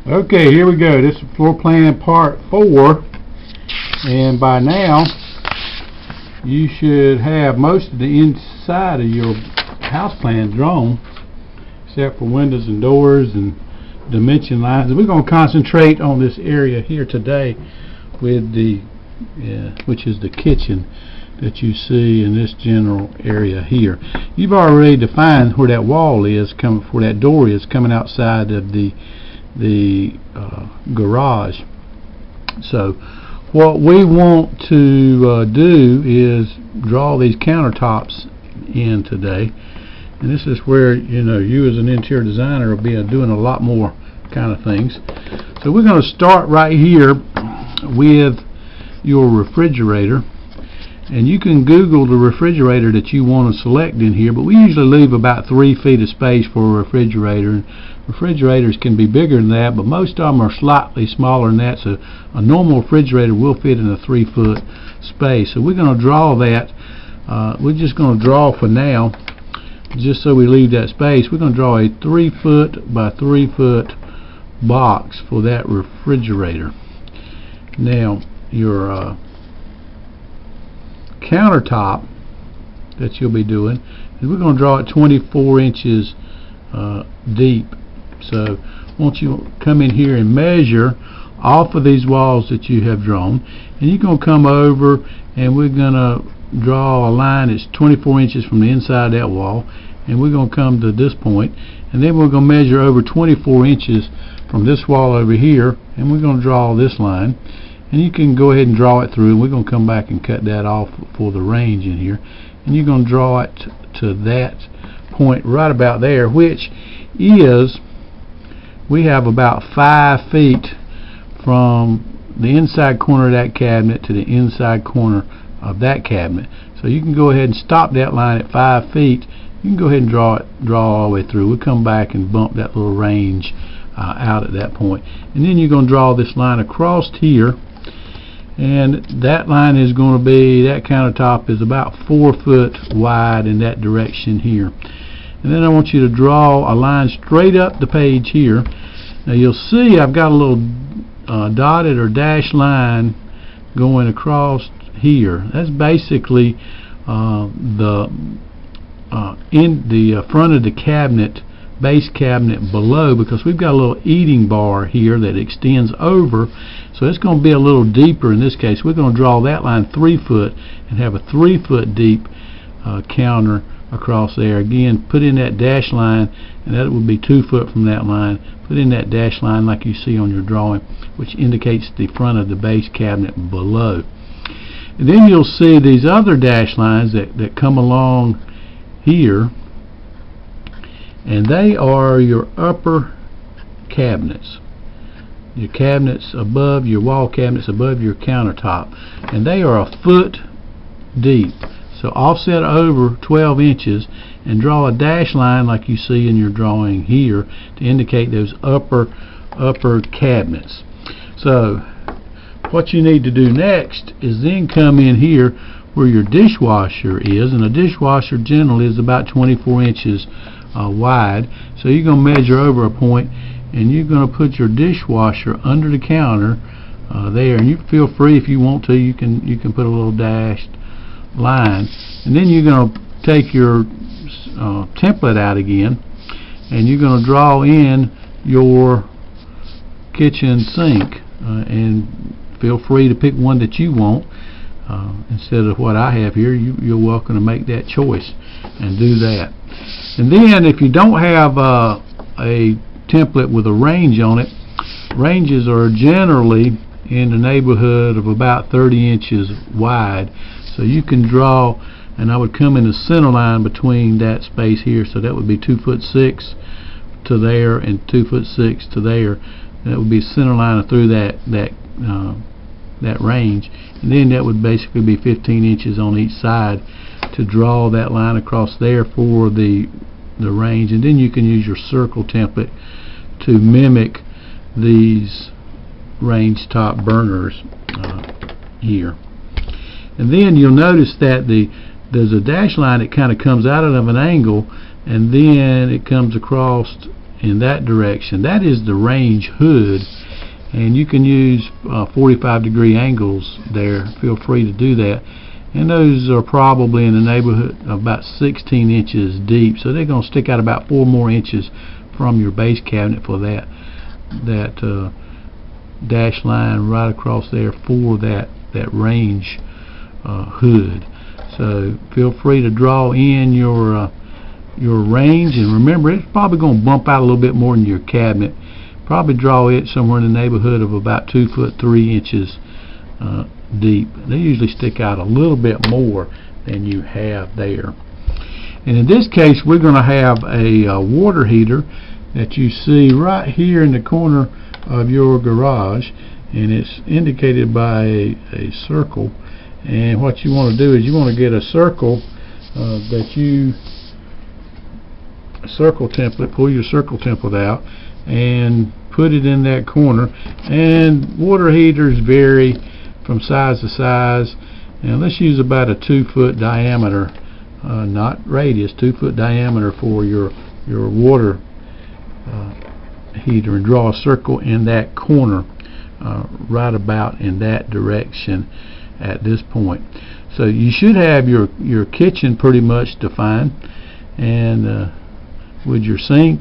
Okay, here we go. This is floor plan part 4, and by now you should have most of the inside of your house plan drawn, except for windows and doors and dimension lines. And we're going to concentrate on this area here today with the which is the kitchen that you see in this general area here. You've already defined where that wall is coming, where that door is coming outside of the garage. So what we want to do is draw these countertops in today, and this is where you as an interior designer will be doing a lot more kind of things. So we're going to start right here with your refrigerator, and you can Google the refrigerator that you want to select in here, but we usually leave about 3 feet of space for a refrigerator. Refrigerators can be bigger than that, but most of them are slightly smaller than that, so a normal refrigerator will fit in a 3-foot space. So we're going to draw that. We're just going to draw for now, just so we leave that space. We're going to draw a 3-foot by 3-foot box for that refrigerator. Now your countertop that you'll be doing is we're going to draw it 24 inches deep. So once you come in here and measure off of these walls that you have drawn, and you're going to come over and we're going to draw a line that's 24 inches from the inside of that wall, and we're going to come to this point, and then we're going to measure over 24 inches from this wall over here, and we're going to draw this line. And you can go ahead and draw it through, and we're going to come back and cut that off for the range in here, and you're going to draw it to that point right about there, which is, we have about 5 feet from the inside corner of that cabinet to the inside corner of that cabinet. So you can go ahead and stop that line at 5 feet. You can go ahead and draw all the way through. We'll come back and bump that little range out at that point, and then you're going to draw this line across here, and that line is going to be, that countertop is about 4 foot wide in that direction here. And then I want you to draw a line straight up the page here. Now you'll see I've got a little dotted or dashed line going across here. That's basically in the front of the cabinet, base cabinet below, because we've got a little eating bar here that extends over, so it's going to be a little deeper. In this case, we're going to draw that line 3 foot and have a 3 foot deep counter across there. Again, put in that dash line, and that would be 2 foot from that line. Put in that dash line like you see on your drawing, which indicates the front of the base cabinet below. And then you'll see these other dash lines that come along here, and they are your upper cabinets, your cabinets above, your wall cabinets above your countertop, and they are a foot deep. So offset over 12 inches and draw a dash line like you see in your drawing here to indicate those upper cabinets. So what you need to do next is then come in here where your dishwasher is, and a dishwasher generally is about 24 inches wide. So you're going to measure over a point, and you're going to put your dishwasher under the counter there, and you feel free, if you want to, you can put a little dashed line. And then you're going to take your template out again, and you're going to draw in your kitchen sink, and feel free to pick one that you want instead of what I have here. You're welcome to make that choice and do that. And then if you don't have a template with a range on it, ranges are generally in the neighborhood of about 30 inches wide. So you can draw, and I would come in the center line between that space here, so that would be 2'6" to there and 2'6" to there. That would be center line through that range, and then that would basically be 15 inches on each side to draw that line across there for the range. And then you can use your circle template to mimic these range top burners here. And then you'll notice that there's a dash line that kind of comes out of an angle, and then it comes across in that direction. That is the range hood, and you can use 45-degree angles there. Feel free to do that. And those are probably in the neighborhood of about 16 inches deep, so they're going to stick out about 4 more inches from your base cabinet for that dash line right across there for that range hood. So feel free to draw in your range, and remember, it's probably going to bump out a little bit more than your cabinet. Probably draw it somewhere in the neighborhood of about 2 foot 3 inches deep. They usually stick out a little bit more than you have there. And in this case, we're going to have a water heater that you see right here in the corner of your garage, and it's indicated by a circle. And what you want to do is you want to get a circle circle template, pull your circle template out and put it in that corner. And water heaters vary from size to size, and let's use about a 2 foot diameter, not radius, 2 foot diameter for your water heater, and draw a circle in that corner right about in that direction at this point. So you should have your kitchen pretty much defined, and with your sink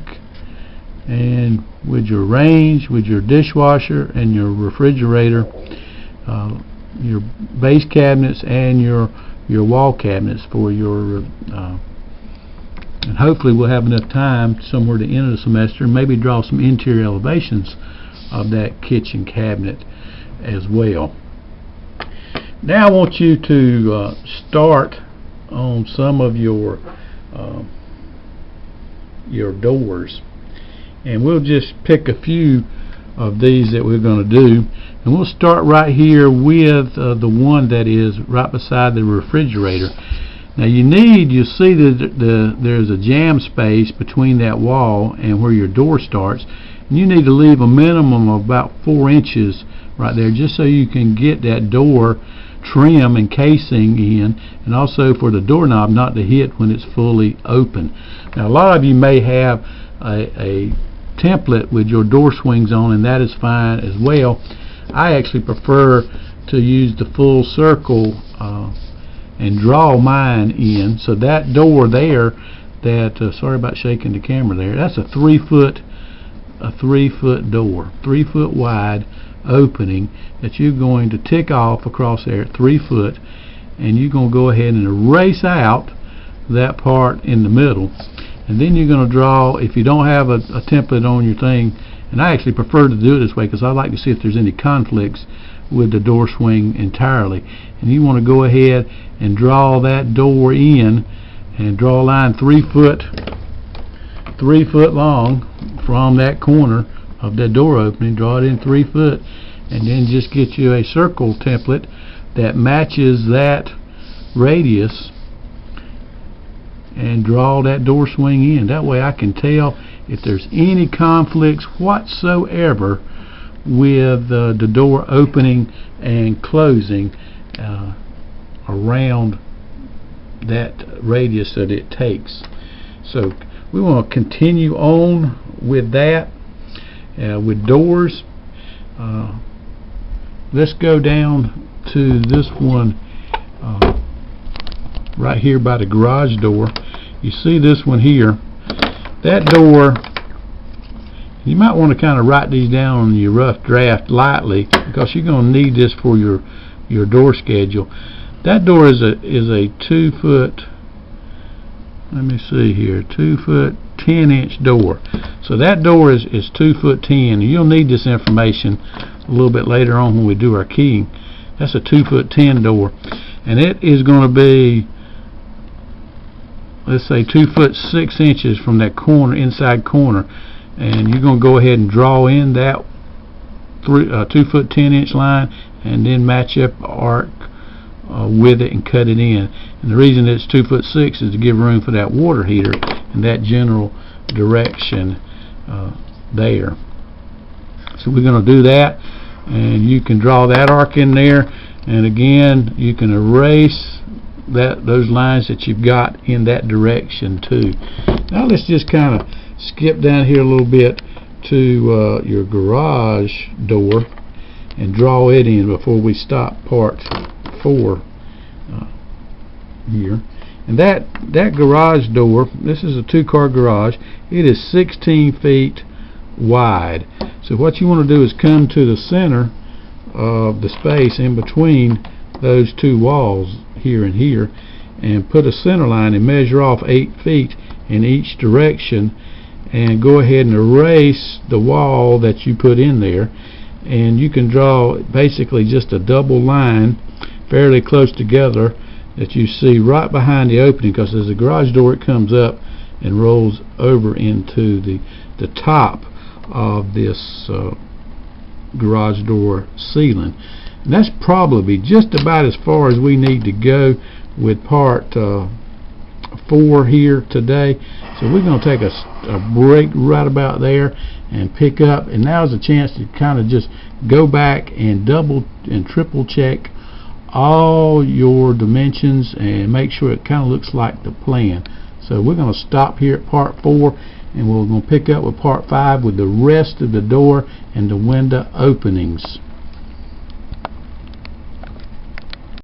and with your range, with your dishwasher and your refrigerator, your base cabinets and your wall cabinets for your and hopefully we'll have enough time somewhere to end of the semester and maybe draw some interior elevations of that kitchen cabinet as well. Now I want you to start on some of your doors, and we'll just pick a few of these that we're going to do, and we'll start right here with the one that is right beside the refrigerator. Now you'll see that there's a jam space between that wall and where your door starts, and you need to leave a minimum of about 4 inches right there, just so you can get that door trim and casing in, and also for the doorknob not to hit when it's fully open. Now a lot of you may have a template with your door swings on, and that is fine as well. I actually prefer to use the full circle and draw mine in. So that door there, sorry about shaking the camera there, that's a 3 foot door, 3 foot wide opening that you're going to tick off across there at 3 foot, and you're going to go ahead and erase out that part in the middle. And then you're going to draw, if you don't have a template on your thing, and I actually prefer to do it this way because I like to see if there's any conflicts with the door swing entirely. And you want to go ahead and draw that door in, and draw a line 3 foot long from that corner of that door opening. Draw it in 3 foot, and then just get you a circle template that matches that radius, and draw that door swing in. That way I can tell if there's any conflicts whatsoever with the door opening and closing around that radius that it takes. So we want to continue on with that with doors. Let's go down to this one right here by the garage door. You see this one here, that door, you might want to kind of write these down on your rough draft lightly, because you're going to need this for your door schedule. That door is a 2 foot, let me see here, 2 foot 10 inch door. So that door is 2 foot 10. You'll need this information a little bit later on when we do our keying. That's a 2 foot 10 door, and it is going to be, let's say, 2 foot 6 inches from that corner, inside corner, and you're going to go ahead and draw in that 2 foot 10 inch line, and then match up the arc with it and cut it in. And the reason it's 2 foot 6 is to give room for that water heater in that general direction there. So we're going to do that, and you can draw that arc in there, and again you can erase those lines that you've got in that direction too. Now let's just kind of skip down here a little bit to your garage door and draw it in before we stop part 4 here. And that garage door, this is a 2-car garage, it is 16 feet wide. So what you want to do is come to the center of the space in between those 2 walls here and here and put a center line and measure off 8 feet in each direction, and go ahead and erase the wall that you put in there, and you can draw basically just a double line fairly close together that you see right behind the opening, because as the garage door it comes up and rolls over into the top of this garage door ceiling. And that's probably just about as far as we need to go with part 4 here today. So we're going to take a break right about there and pick up, and now's a chance to kind of just go back and double and triple check all your dimensions and make sure it kind of looks like the plan. So we're going to stop here at part 4, and we're going to pick up with part 5 with the rest of the door and the window openings.